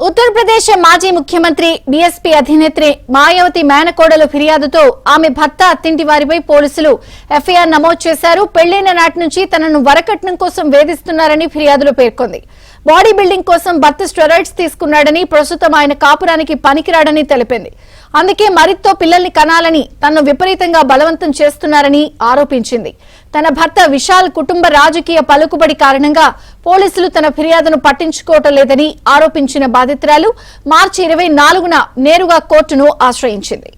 ఉత్తరప్రదేశ్ మాజీ ముఖ్యమంత్రి బీఎస్పీ అధినేత్రి మాయావతి మేనకోడలు ఫిర్యాదుతో ఆమె భర్త అత్తింటి వారిపై పోలీసులు ఎఫ్ఐఆర్ నమోదు చేశారు. పెళ్లైన నాటి నుంచి తనను వరకట్నం కోసం వేధిస్తున్నారని ఫిర్యాదులో పేర్కొంది. బాడీ బిల్డింగ్ కోసం భర్త స్టెరాయిడ్స్ తీసుకున్నాడని, ప్రస్తుతం ఆయన కాపురానికి పనికిరాడని తెలిపింది. అందుకే మరితో పిల్లల్ని కనాలని తనను విపరీతంగా బలవంతం చేస్తున్నారని ఆరోపించింది. తన భర్త విశాల్ కుటుంబ రాజకీయ పలుకుబడి కారణంగా పోలీసులు తన ఫిర్యాదును పట్టించుకోవటం లేదని ఆరోపించిన బాధితురాలు మార్చి 24న నేరుగా కోర్టును ఆశ్రయించింది.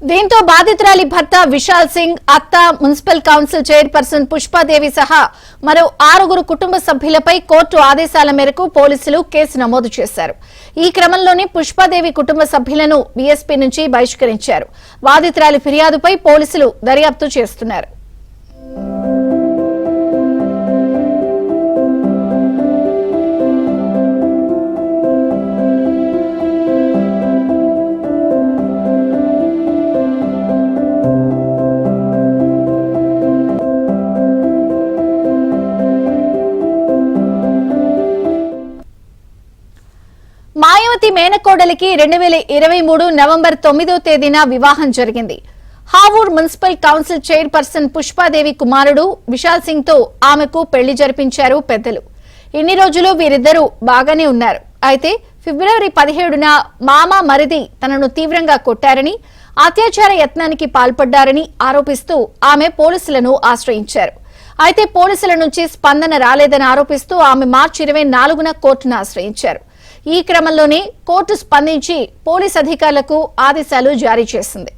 దీంతో బాధితురాలి భర్త విశాల్ సింగ్, అత్త, మున్సిపల్ కౌన్సిల్ చైర్పర్సన్ పుష్పాదేవి సహా మరో 6 కుటుంబ సభ్యులపై కోర్టు ఆదేశాల మేరకు పోలీసులు కేసు నమోదు చేశారు. ఈ క్రమంలోనే పుష్పాదేవి కుటుంబ సభ్యులను బీఎస్పీ నుంచి బహిష్కరించారు. బాధితురాలి ఫిర్యాదుపై పోలీసులు దర్యాప్తు చేస్తున్నారు. మాయావతి మేనకోడలికి 2023 నవంబర్ 9వ తేదీన వివాహం జరిగింది. హావూర్ మున్సిపల్ కౌన్సిల్ చైర్పర్సన్ పుష్పాదేవి కుమారుడు విశాల్ సింగ్ తో ఆమెకు పెళ్లి జరిపించారు పెద్దలు. ఇన్ని రోజులు వీరిద్దరూ బాగానే ఉన్నారు. అయితే ఫిబ్రవరి 17న మామ మరిది తనను తీవ్రంగా కొట్టారని, అత్యాచార యత్నానికి పాల్పడ్డారని ఆరోపిస్తూ ఆమె పోలీసులను ఆశ్రయించారు. అయితే పోలీసుల నుంచి స్పందన రాలేదని ఆరోపిస్తూ ఆమె మార్చి 24న కోర్టును ఆశ్రయించారు. ఈ క్రమంలోనే కోర్టు స్పందించి పోలీస్ అధికారులకు ఆదేశాలు జారీ చేసింది.